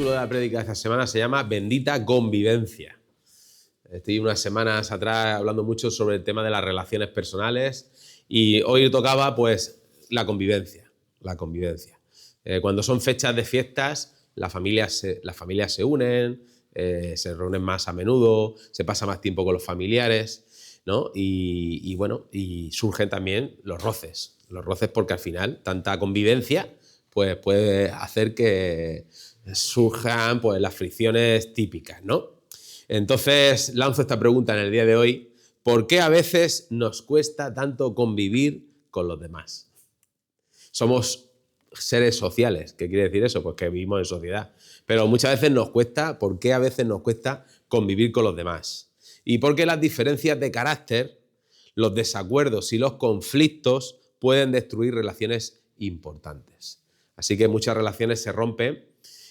título de la prédica de esta semana se llama Bendita convivencia. Estoy unas semanas atrás hablando mucho sobre el tema de las relaciones personales y hoy tocaba pues la convivencia. Cuando son fechas de fiestas, las familias se unen, se reúnen más a menudo, se pasa más tiempo con los familiares, ¿no? Y surgen también los roces porque al final tanta convivencia pues puede hacer que surjan pues las fricciones típicas, ¿no? Entonces lanzo esta pregunta en el día de hoy: ¿por qué a veces nos cuesta tanto convivir con los demás? Somos seres sociales. ¿Qué quiere decir eso? Pues que vivimos en sociedad. Pero muchas veces nos cuesta, ¿por qué a veces nos cuesta convivir con los demás? Y porque las diferencias de carácter, los desacuerdos y los conflictos pueden destruir relaciones importantes. Así que muchas relaciones se rompen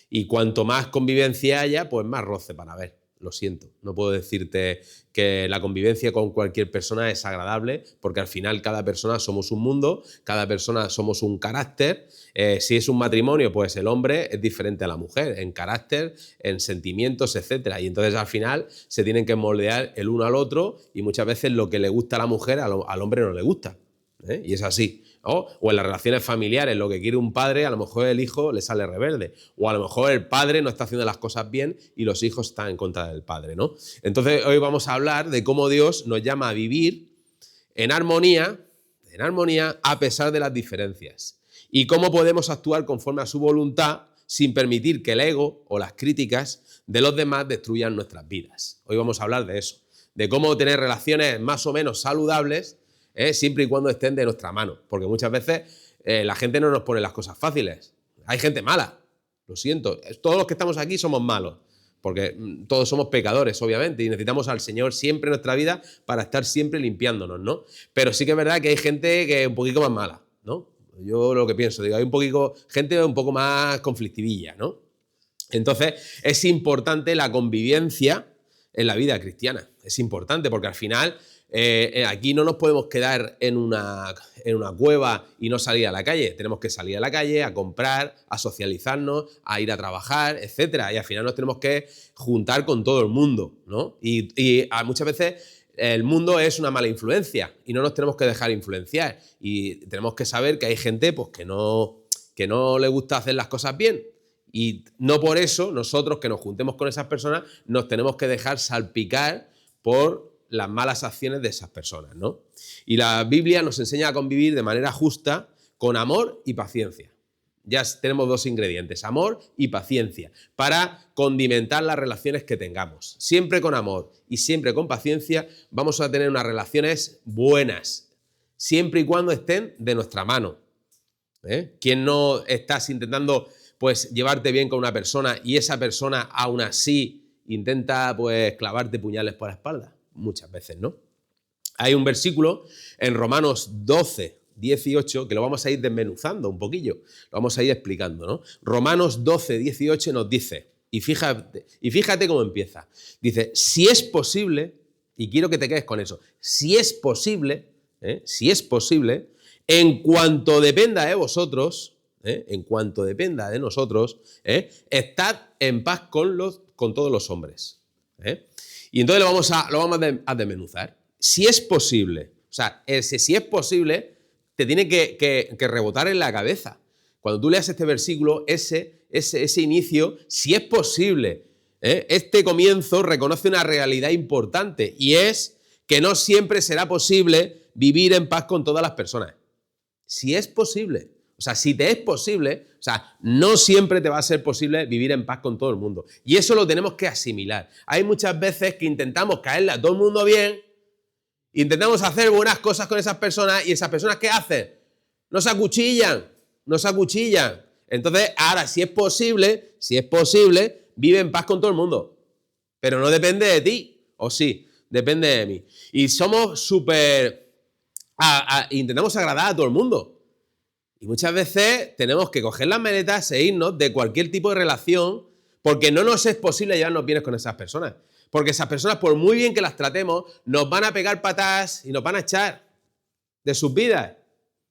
y cuanto más convivencia haya, pues más roce van a haber. Lo siento, no puedo decirte que la convivencia con cualquier persona es agradable, porque al final cada persona somos un mundo, cada persona somos un carácter. Si es un matrimonio, pues el hombre es diferente a la mujer en carácter, en sentimientos, etc. Y entonces al final se tienen que moldear el uno al otro y muchas veces lo que le gusta a la mujer al hombre no le gusta. Y es así. O en las relaciones familiares, lo que quiere un padre, a lo mejor el hijo le sale rebelde. O a lo mejor el padre no está haciendo las cosas bien y los hijos están en contra del padre, ¿no? Entonces hoy vamos a hablar de cómo Dios nos llama a vivir en armonía a pesar de las diferencias. Y cómo podemos actuar conforme a su voluntad sin permitir que el ego o las críticas de los demás destruyan nuestras vidas. Hoy vamos a hablar de eso, de cómo tener relaciones más o menos saludables, siempre y cuando estén de nuestra mano, porque muchas veces la gente no nos pone las cosas fáciles. Hay gente mala, lo siento, todos los que estamos aquí somos malos, porque todos somos pecadores, obviamente, y necesitamos al Señor siempre en nuestra vida para estar siempre limpiándonos, ¿no? Pero sí que es verdad que hay gente que es un poquito más mala, ¿no? Yo lo que pienso, digo, hay gente un poco más conflictivilla, ¿no? Entonces es importante la convivencia en la vida cristiana, es importante porque al final aquí no nos podemos quedar en una cueva y no salir a la calle. Tenemos que salir a la calle a comprar, a socializarnos, a ir a trabajar, etcétera. Y al final nos tenemos que juntar con todo el mundo, ¿no? Y muchas veces el mundo es una mala influencia y no nos tenemos que dejar influenciar. Y tenemos que saber que hay gente pues, que no le gusta hacer las cosas bien. Y no por eso nosotros que nos juntemos con esas personas nos tenemos que dejar salpicar por las malas acciones de esas personas, ¿no? Y la Biblia nos enseña a convivir de manera justa, con amor y paciencia. Ya tenemos dos ingredientes, amor y paciencia, para condimentar las relaciones que tengamos. Siempre con amor y siempre con paciencia vamos a tener unas relaciones buenas, siempre y cuando estén de nuestra mano. ¿Quién no estás intentando pues llevarte bien con una persona y esa persona aún así intenta pues clavarte puñales por la espalda? Muchas veces, ¿no? Hay un versículo en Romanos 12, 18, que lo vamos a ir desmenuzando un poquillo, lo vamos a ir explicando, ¿no? Romanos 12, 18 nos dice, y fíjate cómo empieza, dice, si es posible, y quiero que te quedes con eso, si es posible, en cuanto dependa de vosotros, en cuanto dependa de nosotros, estad en paz con todos los hombres. Y entonces lo vamos a desmenuzar. Si es posible, o sea, ese si es posible te tiene que rebotar en la cabeza. Cuando tú leas este versículo, ese inicio, si es posible, este comienzo reconoce una realidad importante y es que no siempre será posible vivir en paz con todas las personas. Si es posible. O sea, si te es posible, o sea, no siempre te va a ser posible vivir en paz con todo el mundo. Y eso lo tenemos que asimilar. Hay muchas veces que intentamos caerle a todo el mundo bien, intentamos hacer buenas cosas con esas personas y esas personas, ¿qué hacen? Nos acuchillan. Entonces, ahora, si es posible, vive en paz con todo el mundo. Pero no depende de ti, o sí, depende de mí. Y somos intentamos agradar a todo el mundo. Y muchas veces tenemos que coger las maletas e irnos de cualquier tipo de relación porque no nos es posible llevarnos bien con esas personas. Porque esas personas, por muy bien que las tratemos, nos van a pegar patadas y nos van a echar de sus vidas.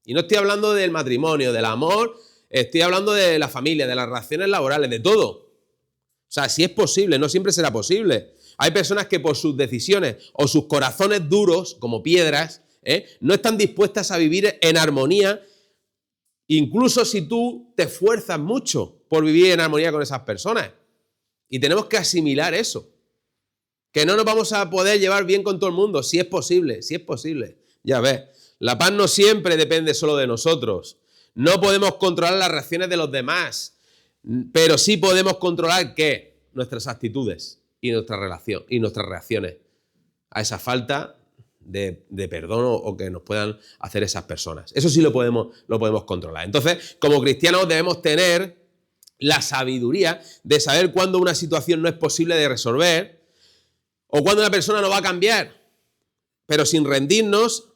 Y no estoy hablando del matrimonio, del amor, estoy hablando de la familia, de las relaciones laborales, de todo. sea, si es posible, no siempre será posible. Hay personas que por sus decisiones o sus corazones duros, como piedras, no están dispuestas a vivir en armonía, incluso si tú te esfuerzas mucho por vivir en armonía con esas personas. Y tenemos que asimilar eso. Que no nos vamos a poder llevar bien con todo el mundo, si es posible, si es posible. Ya ves, la paz no siempre depende solo de nosotros. No podemos controlar las reacciones de los demás, pero sí podemos controlar, ¿qué? Nuestras actitudes y nuestra relación y nuestras reacciones a esa falta de perdón o que nos puedan hacer esas personas. Eso sí lo podemos controlar. Entonces, como cristianos debemos tener la sabiduría de saber cuándo una situación no es posible de resolver o cuándo una persona no va a cambiar, pero sin rendirnos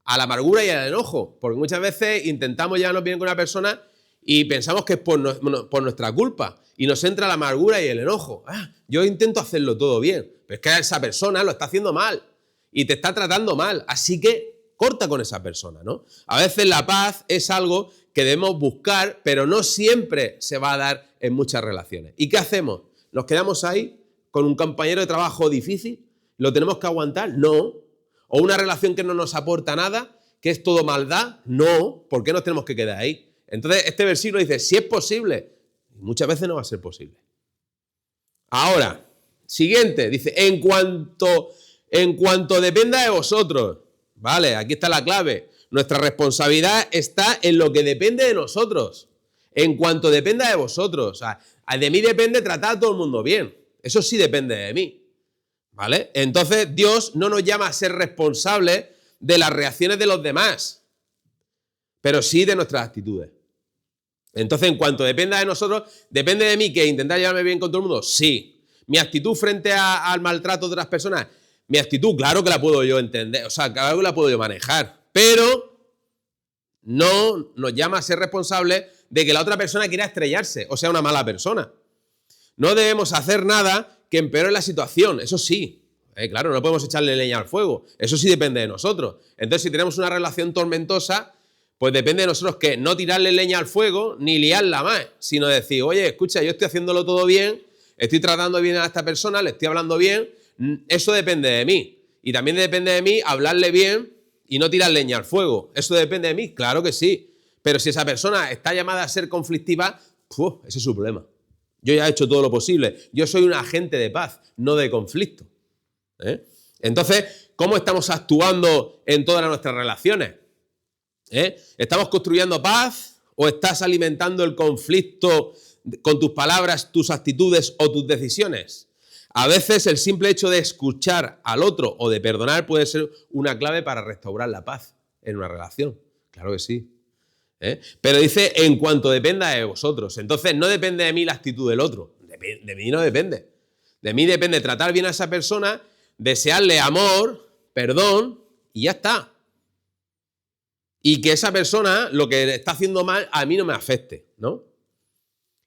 a la amargura y al enojo, porque muchas veces intentamos llevarnos bien con una persona y pensamos que es por nuestra culpa y nos entra la amargura y el enojo. Yo intento hacerlo todo bien, pero es que esa persona lo está haciendo mal y te está tratando mal, así que corta con esa persona, ¿no? A veces la paz es algo que debemos buscar, pero no siempre se va a dar en muchas relaciones. ¿Y qué hacemos? ¿Nos quedamos ahí con un compañero de trabajo difícil? ¿Lo tenemos que aguantar? No. ¿O una relación que no nos aporta nada? ¿Que es todo maldad? No. ¿Por qué nos tenemos que quedar ahí? Entonces, este versículo dice, si es posible, muchas veces no va a ser posible. Ahora, siguiente, dice, en cuanto dependa de vosotros, vale, aquí está la clave, nuestra responsabilidad está en lo que depende de nosotros, en cuanto dependa de vosotros, o sea, de mí depende tratar a todo el mundo bien, eso sí depende de mí, ¿vale? Entonces, Dios no nos llama a ser responsables de las reacciones de los demás, pero sí de nuestras actitudes. Entonces, en cuanto dependa de nosotros, ¿depende de mí que intentar llevarme bien con todo el mundo? Sí. ¿Mi actitud frente al maltrato de otras personas? Mi actitud, claro que la puedo yo entender, o sea, claro que la puedo yo manejar, pero no nos llama a ser responsables de que la otra persona quiera estrellarse o sea una mala persona. No debemos hacer nada que empeore la situación, eso sí. Claro, no podemos echarle leña al fuego, eso sí depende de nosotros. Entonces, si tenemos una relación tormentosa, pues depende de nosotros que no tirarle leña al fuego ni liarla más, sino decir, oye, escucha, yo estoy haciéndolo todo bien, estoy tratando bien a esta persona, le estoy hablando bien, eso depende de mí. Y también depende de mí hablarle bien y no tirar leña al fuego. ¿Eso depende de mí? Claro que sí. Pero si esa persona está llamada a ser conflictiva, ese es su problema. Yo ya he hecho todo lo posible. Yo soy un agente de paz, no de conflicto. Entonces, ¿cómo estamos actuando en todas nuestras relaciones? ¿Estamos construyendo paz o estás alimentando el conflicto con tus palabras, tus actitudes o tus decisiones? A veces el simple hecho de escuchar al otro o de perdonar puede ser una clave para restaurar la paz en una relación. Claro que sí. Pero dice, en cuanto dependa de vosotros. Entonces no depende de mí la actitud del otro. De mí no depende. De mí depende tratar bien a esa persona, desearle amor, perdón y ya está. Y que esa persona, lo que le está haciendo mal, a mí no me afecte, ¿no?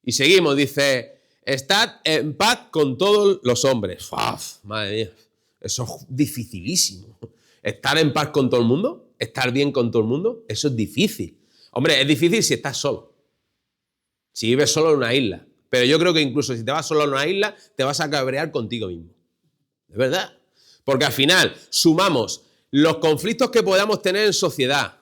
Y seguimos, dice, estad en paz con todos los hombres. ¡Uf! Madre mía, eso es dificilísimo. ¿Estar en paz con todo el mundo? ¿Estar bien con todo el mundo? Eso es difícil. Hombre, es difícil si estás solo. Si vives solo en una isla. Pero yo creo que incluso si te vas solo a una isla, te vas a cabrear contigo mismo. ¿Es verdad? Porque al final sumamos los conflictos que podamos tener en sociedad,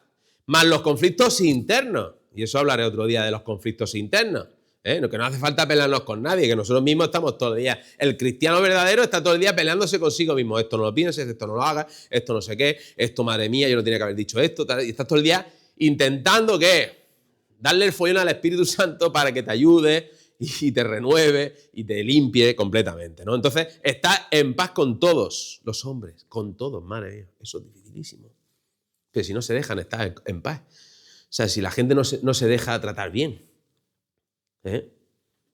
más los conflictos internos. Y eso hablaré otro día de los conflictos internos. Que no hace falta pelearnos con nadie, que nosotros mismos estamos todo el día. El cristiano verdadero está todo el día peleándose consigo mismo. Esto no lo pienses, esto no lo hagas, esto no sé qué, esto, madre mía, yo no tenía que haber dicho esto. Y estás todo el día intentando, ¿qué? Darle el follón al Espíritu Santo para que te ayude y te renueve y te limpie completamente, ¿no? Entonces, está en paz con todos los hombres, con todos, madre mía. Eso es dificilísimo. Que si no se dejan estar en paz. O sea, si la gente no se deja tratar bien.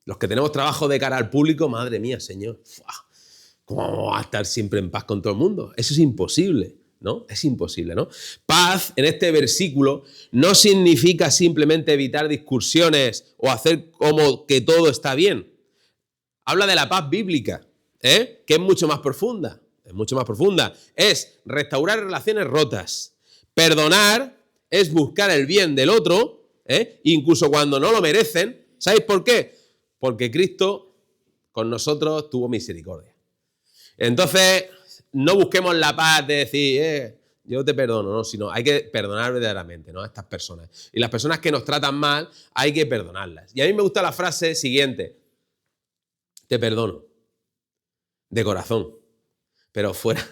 Los que tenemos trabajo de cara al público, madre mía, Señor, ¿cómo vamos a estar siempre en paz con todo el mundo? Eso es imposible, ¿no? Es imposible, ¿no? Paz, en este versículo, no significa simplemente evitar discusiones o hacer como que todo está bien. Habla de la paz bíblica, que es mucho más profunda. Es mucho más profunda. Es restaurar relaciones rotas. Perdonar es buscar el bien del otro, incluso cuando no lo merecen. ¿Sabéis por qué? Porque Cristo, con nosotros tuvo misericordia. Entonces, no busquemos la paz de decir, yo te perdono, no, sino hay que perdonar verdaderamente, ¿no?, a estas personas. Y las personas que nos tratan mal, hay que perdonarlas. Y a mí me gusta la frase siguiente: te perdono, de corazón, pero fuera,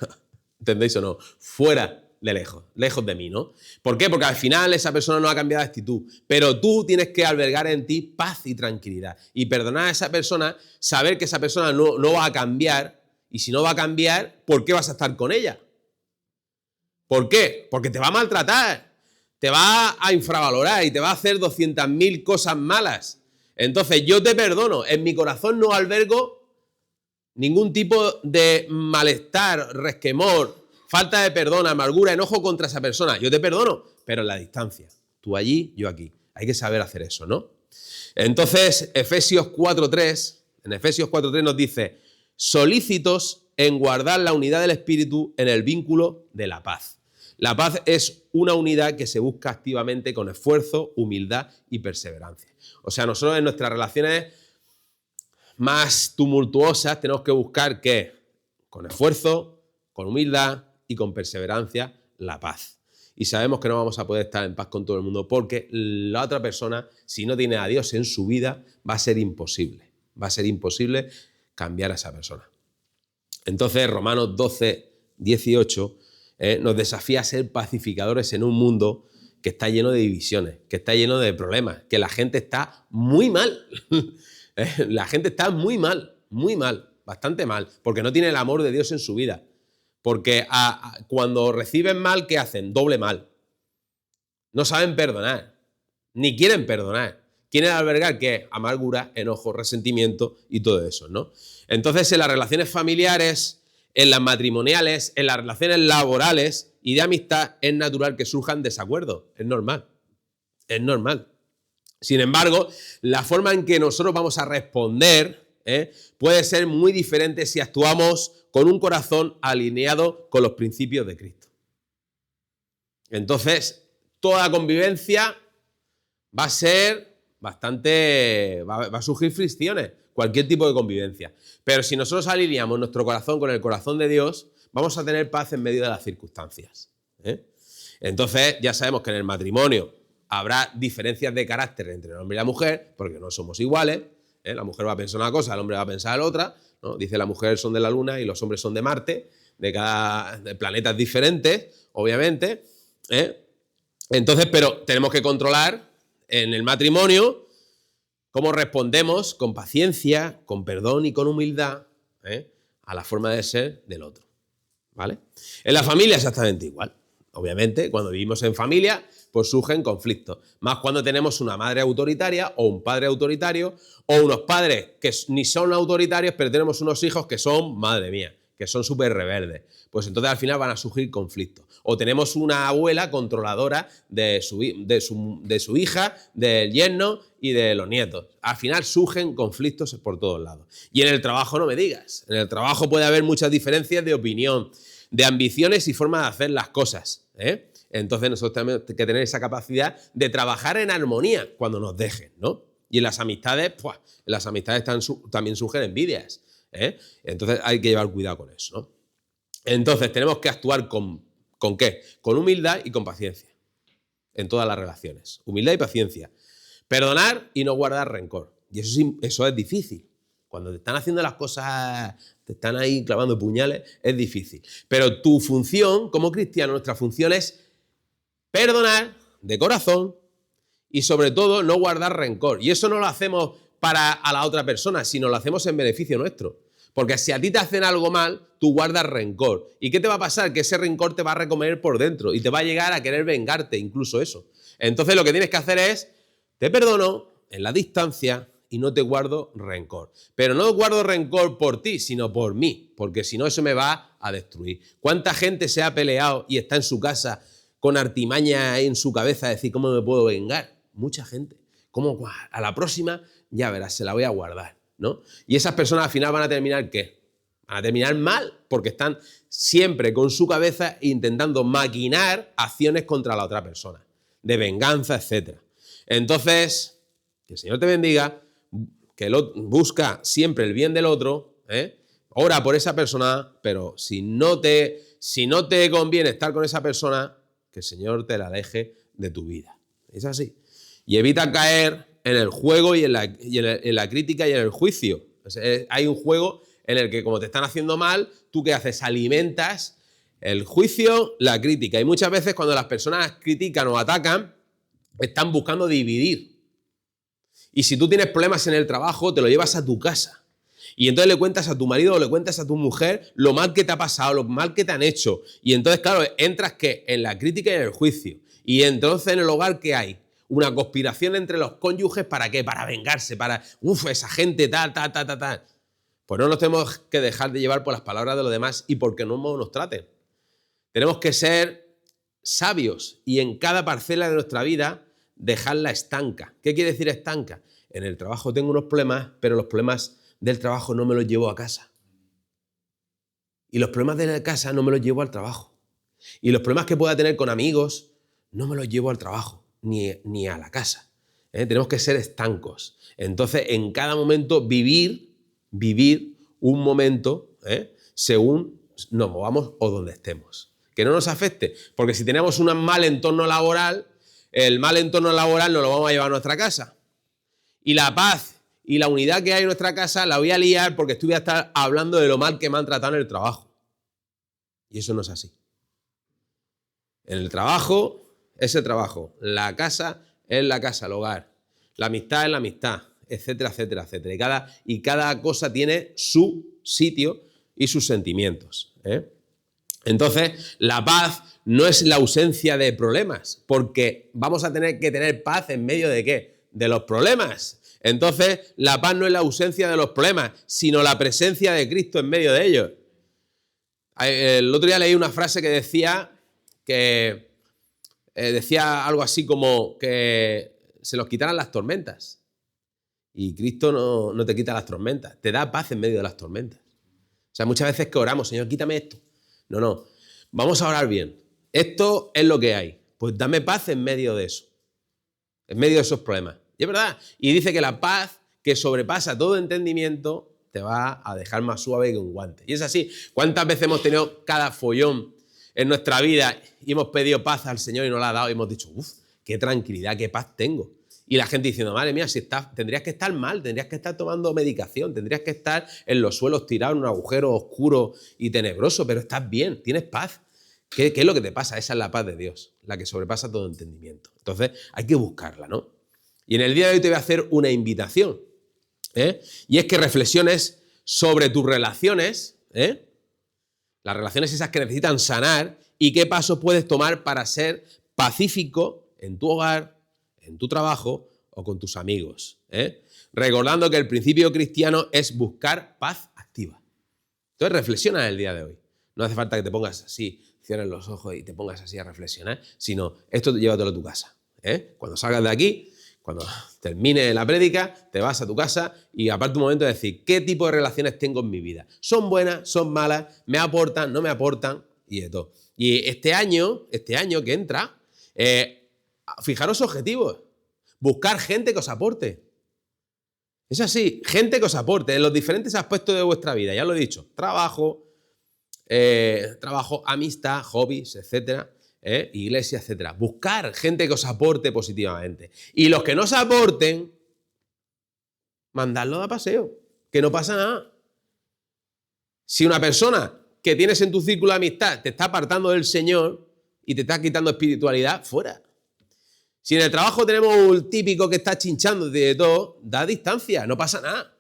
¿entendéis o no? Fuera de lejos de mí, ¿no? ¿Por qué? Porque al final esa persona no ha cambiado de actitud, pero tú tienes que albergar en ti paz y tranquilidad. Y perdonar a esa persona, saber que esa persona no va a cambiar, y si no va a cambiar, ¿por qué vas a estar con ella? ¿Por qué? Porque te va a maltratar, te va a infravalorar y te va a hacer 200.000 cosas malas. Entonces yo te perdono, en mi corazón no albergo ningún tipo de malestar, resquemor, falta de perdón, amargura, enojo contra esa persona. Yo te perdono, pero en la distancia. Tú allí, yo aquí. Hay que saber hacer eso, ¿no? Entonces, Efesios 4:3 nos dice: solícitos en guardar la unidad del espíritu en el vínculo de la paz. La paz es una unidad que se busca activamente con esfuerzo, humildad y perseverancia. O sea, nosotros en nuestras relaciones más tumultuosas tenemos que buscar ¿qué? Con esfuerzo, con humildad y con perseverancia, la paz. Y sabemos que no vamos a poder estar en paz con todo el mundo porque la otra persona, si no tiene a Dios en su vida, va a ser imposible. Va a ser imposible cambiar a esa persona. Entonces, Romanos 12:18 nos desafía a ser pacificadores en un mundo que está lleno de divisiones, que está lleno de problemas, que la gente está muy mal. La gente está muy mal, bastante mal, porque no tiene el amor de Dios en su vida. Porque cuando reciben mal, ¿qué hacen? Doble mal. No saben perdonar, ni quieren perdonar. Quieren albergar ¿qué? Amargura, enojo, resentimiento y todo eso, ¿no? Entonces, en las relaciones familiares, en las matrimoniales, en las relaciones laborales y de amistad, es natural que surjan desacuerdos. Es normal. Es normal. Sin embargo, la forma en que nosotros vamos a responder puede ser muy diferente si actuamos con un corazón alineado con los principios de Cristo. Entonces, toda convivencia va a ser bastante... va a surgir fricciones, cualquier tipo de convivencia. Pero si nosotros alineamos nuestro corazón con el corazón de Dios, vamos a tener paz en medio de las circunstancias. Entonces, ya sabemos que en el matrimonio habrá diferencias de carácter entre el hombre y la mujer, porque no somos iguales. La mujer va a pensar una cosa, el hombre va a pensar la otra, ¿no? Dice la mujer son de la Luna y los hombres son de Marte, de planetas diferentes, obviamente. Entonces, pero tenemos que controlar en el matrimonio cómo respondemos con paciencia, con perdón y con humildad a la forma de ser del otro, ¿vale? En la familia exactamente igual. Obviamente, cuando vivimos en familia, pues surgen conflictos. Más cuando tenemos una madre autoritaria o un padre autoritario o unos padres que ni son autoritarios, pero tenemos unos hijos que son, madre mía, que son súper rebeldes. Pues entonces al final van a surgir conflictos. O tenemos una abuela controladora de su hija, del yerno y de los nietos. Al final surgen conflictos por todos lados. Y en el trabajo no me digas. En el trabajo puede haber muchas diferencias de opinión, de ambiciones y formas de hacer las cosas. Entonces nosotros tenemos que tener esa capacidad de trabajar en armonía cuando nos dejen, ¿no? Y en las amistades, también surgen envidias. Entonces hay que llevar cuidado con eso, ¿no? Entonces tenemos que actuar ¿con qué? Con humildad y con paciencia en todas las relaciones. Humildad y paciencia. Perdonar y no guardar rencor. Y eso es difícil. Cuando te están haciendo las cosas, te están ahí clavando puñales, es difícil. Pero tu función como cristiano, nuestra función es perdonar de corazón y sobre todo no guardar rencor. Y eso no lo hacemos para a la otra persona, sino lo hacemos en beneficio nuestro. Porque si a ti te hacen algo mal, tú guardas rencor. ¿Y qué te va a pasar? Que ese rencor te va a recomer por dentro y te va a llegar a querer vengarte, incluso eso. Entonces lo que tienes que hacer es, te perdono en la distancia y no te guardo rencor. Pero no guardo rencor por ti, sino por mí, porque si no eso me va a destruir. ¿Cuánta gente se ha peleado y está en su casa con artimaña en su cabeza a decir cómo me puedo vengar? Mucha gente. Como a la próxima, ya verás, se la voy a guardar, ¿no? Y esas personas al final van a terminar ¿qué? Van a terminar mal, porque están siempre con su cabeza intentando maquinar acciones contra la otra persona, de venganza, etc. Entonces, que el Señor te bendiga, busca siempre el bien del otro, ora por esa persona, pero si no te conviene estar con esa persona, que el Señor te la aleje de tu vida. Es así. Y evita caer en el juego y en la crítica y en el juicio. O sea, hay un juego en el que, como te están haciendo mal, ¿tú qué haces? Alimentas el juicio, la crítica. Y muchas veces cuando las personas critican o atacan, están buscando dividir. Y si tú tienes problemas en el trabajo, te lo llevas a tu casa. Y entonces le cuentas a tu marido o le cuentas a tu mujer lo mal que te ha pasado, lo mal que te han hecho. Y entonces, claro, entras ¿qué? En la crítica y en el juicio. Y entonces en el hogar, ¿qué hay? Una conspiración entre los cónyuges, ¿para qué? Para vengarse, para, esa gente tal. Pues no nos tenemos que dejar de llevar por las palabras de los demás y porque no nos traten. Tenemos que ser sabios y en cada parcela de nuestra vida dejarla estanca. ¿Qué quiere decir estanca? En el trabajo tengo unos problemas, pero los problemas del trabajo no me los llevo a casa. Y los problemas de la casa no me los llevo al trabajo. Y los problemas que pueda tener con amigos no me los llevo al trabajo, ni a la casa. Tenemos que ser estancos. Entonces, en cada momento vivir un momento según nos movamos o donde estemos. Que no nos afecte, porque si tenemos un mal entorno laboral, el mal entorno laboral nos lo vamos a llevar a nuestra casa. Y la paz y la unidad que hay en nuestra casa la voy a liar porque voy a estar hablando de lo mal que me han tratado en el trabajo. Y eso no es así. En el trabajo es el trabajo, la casa es la casa, el hogar, la amistad es la amistad, etcétera, etcétera, etcétera. Y cada cosa tiene su sitio y sus sentimientos. Entonces, la paz no es la ausencia de problemas, porque vamos a tener que tener paz en medio de ¿qué? De los problemas. Entonces, la paz no es la ausencia de los problemas, sino la presencia de Cristo en medio de ellos. El otro día leí una frase que decía algo así como que se nos quitaran las tormentas. Y Cristo no te quita las tormentas, te da paz en medio de las tormentas. O sea, muchas veces que oramos, Señor, quítame esto. No, vamos a orar bien. Esto es lo que hay. Pues dame paz en medio de eso, en medio de esos problemas. Y es verdad. Y dice que la paz que sobrepasa todo entendimiento te va a dejar más suave que un guante. Y es así. ¿Cuántas veces hemos tenido cada follón en nuestra vida y hemos pedido paz al Señor y nos la ha dado y hemos dicho, qué tranquilidad, qué paz tengo? Y la gente diciendo, madre mía, tendrías que estar mal, tendrías que estar tomando medicación, tendrías que estar en los suelos tirado en un agujero oscuro y tenebroso, pero estás bien, tienes paz. ¿Qué es lo que te pasa? Esa es la paz de Dios, la que sobrepasa todo entendimiento. Entonces hay que buscarla, ¿no? Y en el día de hoy te voy a hacer una invitación, y es que reflexiones sobre tus relaciones, las relaciones esas que necesitan sanar y qué pasos puedes tomar para ser pacífico en tu hogar, en tu trabajo o con tus amigos. Recordando que el principio cristiano es buscar paz activa. Entonces reflexiona el día de hoy. No hace falta que te pongas así, cierres los ojos y te pongas así a reflexionar, sino esto llévatelo a tu casa. Cuando salgas de aquí, cuando termine la prédica, te vas a tu casa y aparte un momento de decir, ¿qué tipo de relaciones tengo en mi vida? ¿Son buenas? ¿Son malas? ¿Me aportan? ¿No me aportan? Y de todo. Y este año que entra, fijaros objetivos. Buscar gente que os aporte. Es así, gente que os aporte en los diferentes aspectos de vuestra vida. Ya lo he dicho, trabajo, amistad, hobbies, etcétera, iglesia, etcétera. Buscar gente que os aporte positivamente. Y los que no os aporten, mandadlos a paseo, que no pasa nada. Si una persona que tienes en tu círculo de amistad te está apartando del Señor y te está quitando espiritualidad, fuera. Si en el trabajo tenemos un típico que está chinchando de todo, da distancia, no pasa nada.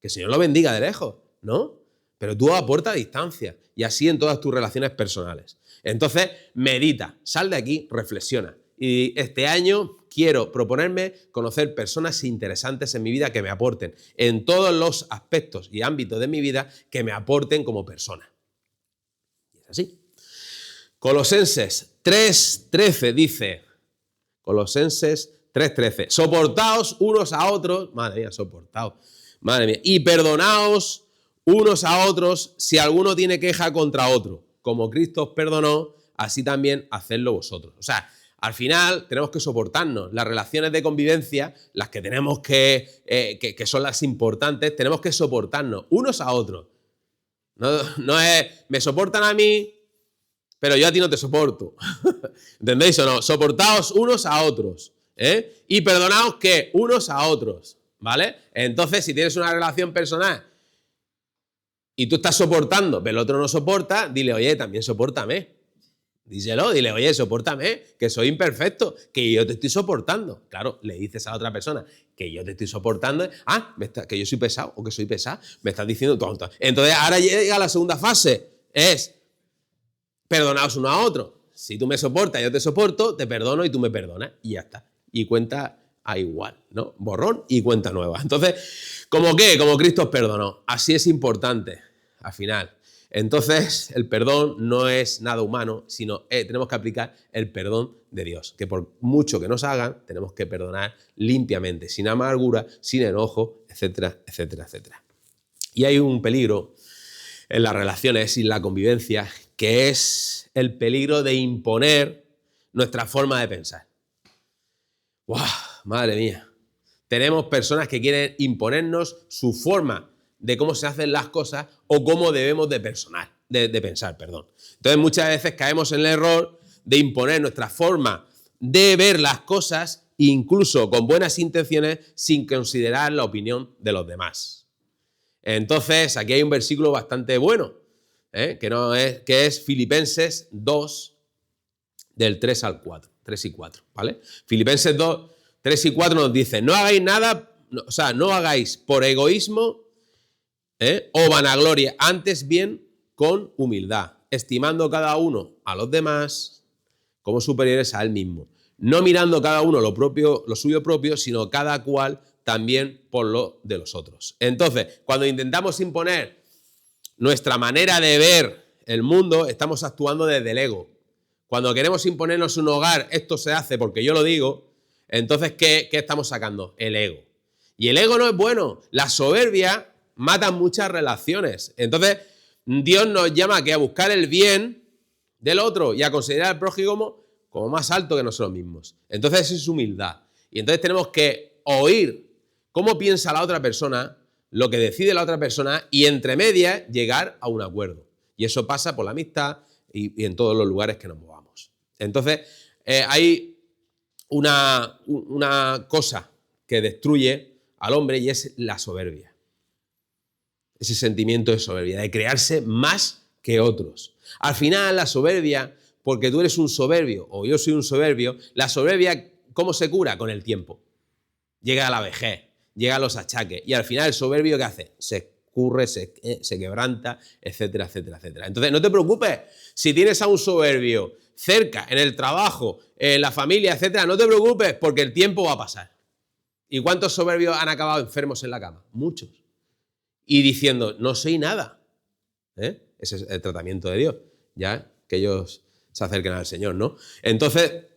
Que el Señor lo bendiga de lejos, ¿no? Pero tú aporta distancia y así en todas tus relaciones personales. Entonces, medita, sal de aquí, reflexiona. Y este año quiero proponerme conocer personas interesantes en mi vida que me aporten en todos los aspectos y ámbitos de mi vida que me aporten como persona. Y es así. Colosenses 3:13 dice... Colosenses 3:13. Soportaos unos a otros, madre mía, soportaos, madre mía, y perdonaos unos a otros si alguno tiene queja contra otro. Como Cristo os perdonó, así también hacedlo vosotros. O sea, Al final tenemos que soportarnos. Las relaciones de convivencia, las que tenemos que son las importantes, tenemos que soportarnos unos a otros. No es, me soportan a mí, pero yo a ti no te soporto. ¿Entendéis o no? Soportaos unos a otros. Y perdonaos que unos a otros. ¿Vale? Entonces, si tienes una relación personal y tú estás soportando, pero el otro no soporta, dile, oye, también sopórtame. Díselo, dile, oye, sopórtame, que soy imperfecto, que yo te estoy soportando. Claro, le dices a la otra persona que yo te estoy soportando, que yo soy pesado o que soy pesada, me estás diciendo tonto. Entonces, ahora llega la segunda fase, es perdonaos uno a otro. Si tú me soportas, yo te soporto, te perdono y tú me perdonas. Y ya está. Y cuenta a igual, ¿no? Borrón y cuenta nueva. Entonces, ¿cómo qué? Como Cristo os perdonó. Así es importante, al final. Entonces, el perdón no es nada humano, sino tenemos que aplicar el perdón de Dios. Que por mucho que nos hagan, tenemos que perdonar limpiamente, sin amargura, sin enojo, etcétera, etcétera, etcétera. Y hay un peligro en las relaciones y en la convivencia, que es el peligro de imponer nuestra forma de pensar. ¡Wow! Madre mía. Tenemos personas que quieren imponernos su forma de cómo se hacen las cosas o cómo debemos de pensar. Entonces, muchas veces caemos en el error de imponer nuestra forma de ver las cosas, incluso con buenas intenciones, sin considerar la opinión de los demás. Entonces, aquí hay un versículo bastante bueno, que es Filipenses 2, del 3 al 4, 3 y 4, ¿vale? Filipenses 2, 3 y 4 nos dice, no hagáis nada, no hagáis por egoísmo o vanagloria, antes bien con humildad, estimando cada uno a los demás como superiores a él mismo, no mirando cada uno lo suyo propio, sino cada cual también por lo de los otros. Entonces, cuando intentamos imponer nuestra manera de ver el mundo, estamos actuando desde el ego. Cuando queremos imponernos un hogar, esto se hace porque yo lo digo, entonces, ¿qué estamos sacando? El ego. Y el ego no es bueno. La soberbia mata muchas relaciones. Entonces, Dios nos llama a buscar el bien del otro y a considerar al prójimo como más alto que nosotros mismos. Entonces, eso es humildad. Y entonces tenemos que oír cómo piensa la otra persona, lo que decide la otra persona y entre medias llegar a un acuerdo. Y eso pasa por la amistad y en todos los lugares que nos movamos. Entonces, hay una cosa que destruye al hombre y es la soberbia. Ese sentimiento de soberbia, de crearse más que otros. Al final, la soberbia, porque tú eres un soberbio o yo soy un soberbio, la soberbia, ¿cómo se cura? Con el tiempo. Llega a la vejez, llega a los achaques y al final el soberbio, ¿qué hace? Se escurre, se quebranta, etcétera, etcétera, etcétera. Entonces, no te preocupes si tienes a un soberbio cerca, en el trabajo, en la familia, etcétera, no te preocupes porque el tiempo va a pasar. ¿Y cuántos soberbios han acabado enfermos en la cama? Muchos. Y diciendo, no soy nada. Ese es el tratamiento de Dios, ya que ellos se acerquen al Señor, ¿no? Entonces,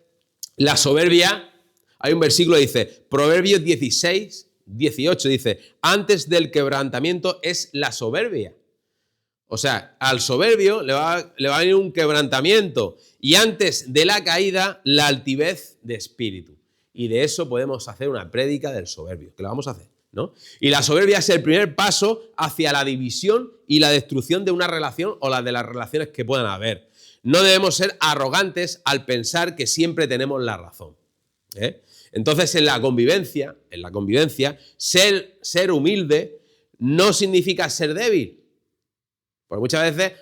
la soberbia, hay un versículo que dice, Proverbios 16, 18, dice, antes del quebrantamiento es la soberbia. O sea, al soberbio le va a venir un quebrantamiento y antes de la caída, la altivez de espíritu. Y de eso podemos hacer una prédica del soberbio, que lo vamos a hacer, ¿no? Y la soberbia es el primer paso hacia la división y la destrucción de una relación o la de las relaciones que puedan haber. No debemos ser arrogantes al pensar que siempre tenemos la razón. Entonces, en la convivencia, ser humilde no significa ser débil. Porque muchas veces,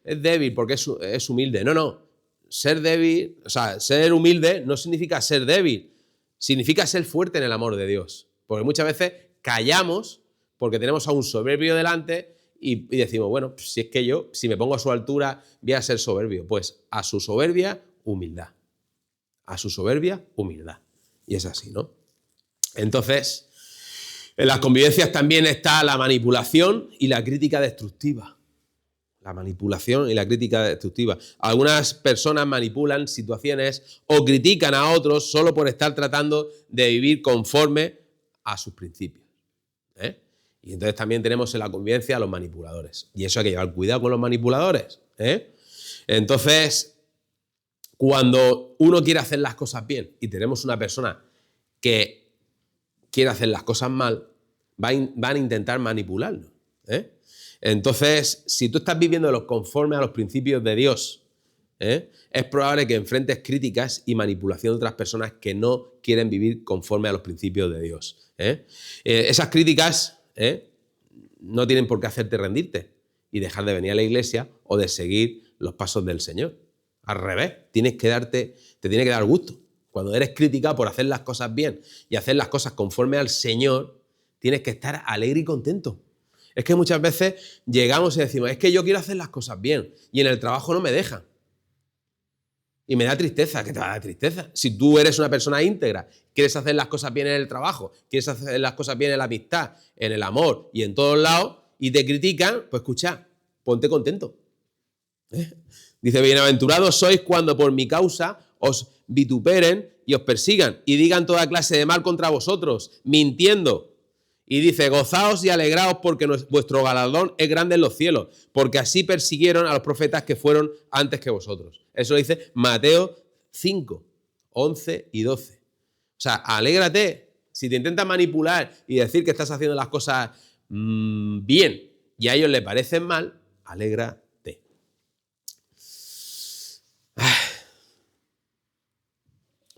es débil porque es humilde. No. Ser débil, ser humilde no significa ser débil. Significa ser fuerte en el amor de Dios. Porque muchas veces callamos porque tenemos a un soberbio delante y decimos, bueno, si es que yo, si me pongo a su altura, voy a ser soberbio. Pues a su soberbia, humildad. A su soberbia, humildad. Y es así, ¿no? Entonces, en las convivencias también está la manipulación y la crítica destructiva. La manipulación y la crítica destructiva. Algunas personas manipulan situaciones o critican a otros solo por estar tratando de vivir conforme a sus principios. Y entonces también tenemos en la convivencia a los manipuladores. Y eso hay que llevar cuidado con los manipuladores. Entonces, Cuando uno quiere hacer las cosas bien y tenemos una persona que quiere hacer las cosas mal, van a intentar manipularlo, ¿eh? Entonces, si tú estás viviendo conforme a los principios de Dios, es probable que enfrentes críticas y manipulación de otras personas que no quieren vivir conforme a los principios de Dios. Esas críticas no tienen por qué hacerte rendirte y dejar de venir a la iglesia o de seguir los pasos del Señor. Al revés, te tiene que dar gusto. Cuando eres criticado por hacer las cosas bien y hacer las cosas conforme al Señor, tienes que estar alegre y contento. Es que muchas veces llegamos y decimos, es que yo quiero hacer las cosas bien y en el trabajo no me dejan. Y me da tristeza. ¿Qué te va a dar tristeza? Si tú eres una persona íntegra, quieres hacer las cosas bien en el trabajo, quieres hacer las cosas bien en la amistad, en el amor y en todos lados, y te critican, pues escucha, ponte contento. Dice, bienaventurados sois cuando por mi causa os vituperen y os persigan y digan toda clase de mal contra vosotros, mintiendo. Y dice, gozaos y alegraos porque vuestro galardón es grande en los cielos, porque así persiguieron a los profetas que fueron antes que vosotros. Eso lo dice Mateo 5, 11 y 12. O sea, alégrate. Si te intentan manipular y decir que estás haciendo las cosas bien y a ellos les parecen mal, alégrate.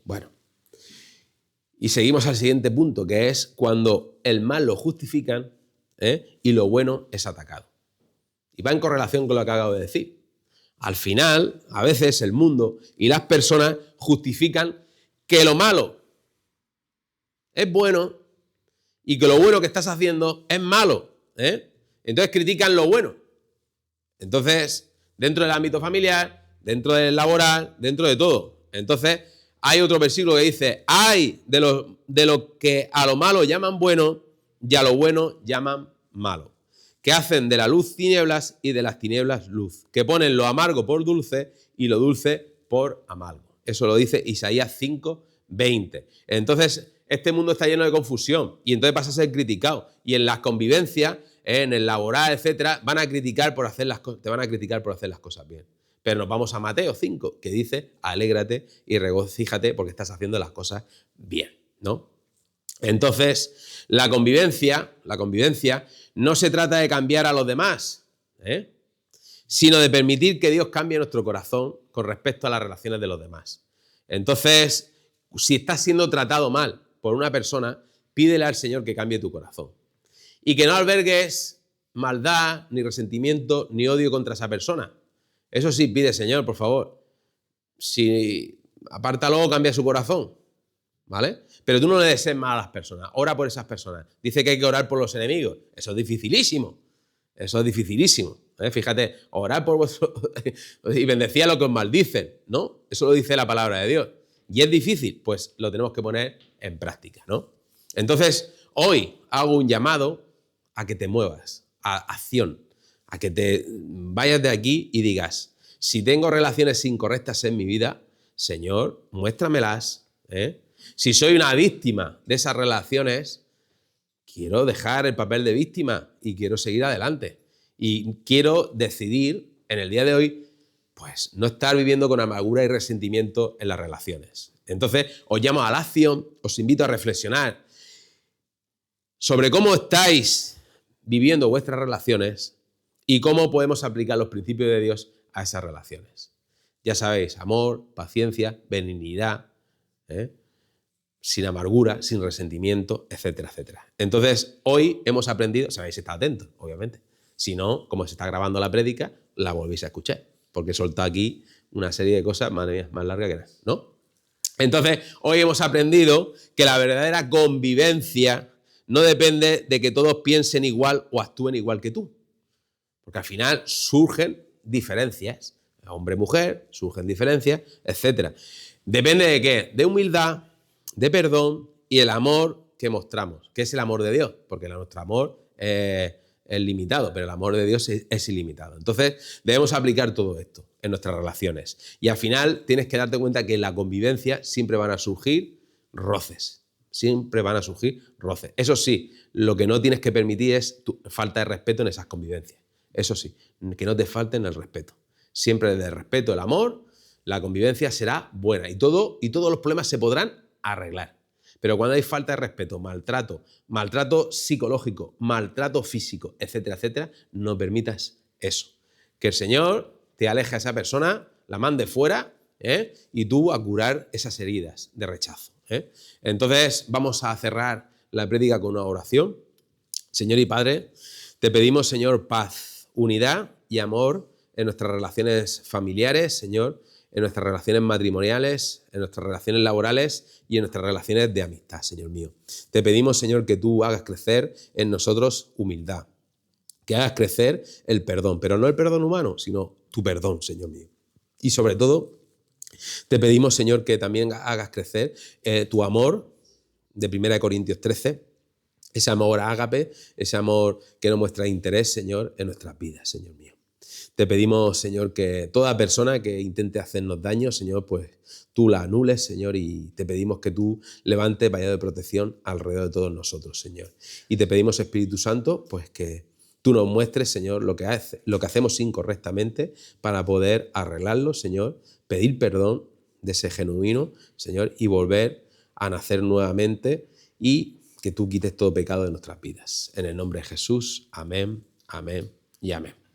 Bueno. Y seguimos al siguiente punto, que es cuando el mal lo justifican y lo bueno es atacado. Y va en correlación con lo que acabo de decir. Al final, a veces el mundo y las personas justifican que lo malo es bueno y que lo bueno que estás haciendo es malo. Entonces critican lo bueno. Entonces, dentro del ámbito familiar, dentro del laboral, dentro de todo. Entonces, hay otro versículo que dice, ay de lo que a lo malo llaman bueno y a lo bueno llaman malo, que hacen de la luz tinieblas y de las tinieblas luz, que ponen lo amargo por dulce y lo dulce por amargo. Eso lo dice Isaías 5, 20. Entonces, este mundo está lleno de confusión y entonces vas a ser criticado. Y en las convivencias, en el laboral, etcétera, te van a criticar por hacer las cosas bien. Pero nos vamos a Mateo 5, que dice, alégrate y regocíjate porque estás haciendo las cosas bien, ¿no? Entonces, la convivencia no se trata de cambiar a los demás, sino de permitir que Dios cambie nuestro corazón con respecto a las relaciones de los demás. Entonces, si estás siendo tratado mal por una persona, pídele al Señor que cambie tu corazón. Y que no albergues maldad, ni resentimiento, ni odio contra esa persona. Eso sí, pide, Señor, por favor, si apártalo, cambia su corazón, ¿vale? Pero tú no le desees mal a las personas, ora por esas personas. Dice que hay que orar por los enemigos, eso es dificilísimo, Fíjate, orar por vuestro y bendecid a los que os maldicen, ¿no? Eso lo dice la palabra de Dios. Y es difícil, pues lo tenemos que poner en práctica, ¿no? Entonces, hoy hago un llamado a que te muevas, a acción, a que te vayas de aquí y digas, si tengo relaciones incorrectas en mi vida, Señor, muéstramelas. Si soy una víctima de esas relaciones, quiero dejar el papel de víctima y quiero seguir adelante. Y quiero decidir en el día de hoy, pues no estar viviendo con amargura y resentimiento en las relaciones. Entonces, os llamo a la acción, os invito a reflexionar sobre cómo estáis viviendo vuestras relaciones y cómo podemos aplicar los principios de Dios a esas relaciones. Ya sabéis, amor, paciencia, benignidad, sin amargura, sin resentimiento, etcétera, etcétera. Entonces, hoy hemos aprendido, si habéis estado atentos, obviamente. Si no, como se está grabando la prédica, la volvéis a escuchar, porque he soltado aquí una serie de cosas, madre mía, más largas que nada, ¿no? Entonces, hoy hemos aprendido que la verdadera convivencia no depende de que todos piensen igual o actúen igual que tú. Porque al final surgen diferencias. Hombre-mujer, surgen diferencias, etc. Depende de qué? De humildad, de perdón y el amor que mostramos. ¿Qué es el amor de Dios? Porque nuestro amor es limitado, pero el amor de Dios es ilimitado. Entonces, debemos aplicar todo esto en nuestras relaciones. Y al final tienes que darte cuenta que en la convivencia siempre van a surgir roces. Siempre van a surgir roces. Eso sí, lo que no tienes que permitir es falta de respeto en esas convivencias. Eso sí, que no te falten el respeto. Siempre desde el respeto, el amor, la convivencia será buena y todos los problemas se podrán arreglar. Pero cuando hay falta de respeto, maltrato psicológico, maltrato físico, etcétera, etcétera, no permitas eso. Que el Señor te aleje a esa persona, la mande fuera, y tú a curar esas heridas de rechazo. Entonces vamos a cerrar la prédica con una oración. Señor y Padre, te pedimos, Señor, paz, unidad y amor en nuestras relaciones familiares, Señor, en nuestras relaciones matrimoniales, en nuestras relaciones laborales y en nuestras relaciones de amistad, Señor mío. Te pedimos, Señor, que tú hagas crecer en nosotros humildad, que hagas crecer el perdón, pero no el perdón humano, sino tu perdón, Señor mío. Y sobre todo, te pedimos, Señor, que también hagas crecer tu amor de 1 Corintios 13, ese amor ágape, ese amor que nos muestra interés, Señor, en nuestras vidas, Señor mío. Te pedimos, Señor, que toda persona que intente hacernos daño, Señor, pues tú la anules, Señor, y te pedimos que tú levantes vallado de protección alrededor de todos nosotros, Señor. Y te pedimos, Espíritu Santo, pues que tú nos muestres, Señor, lo que hacemos incorrectamente para poder arreglarlo, Señor, pedir perdón de ese genuino, Señor, y volver a nacer nuevamente y que tú quites todo pecado de nuestras vidas. En el nombre de Jesús, amén, amén y amén.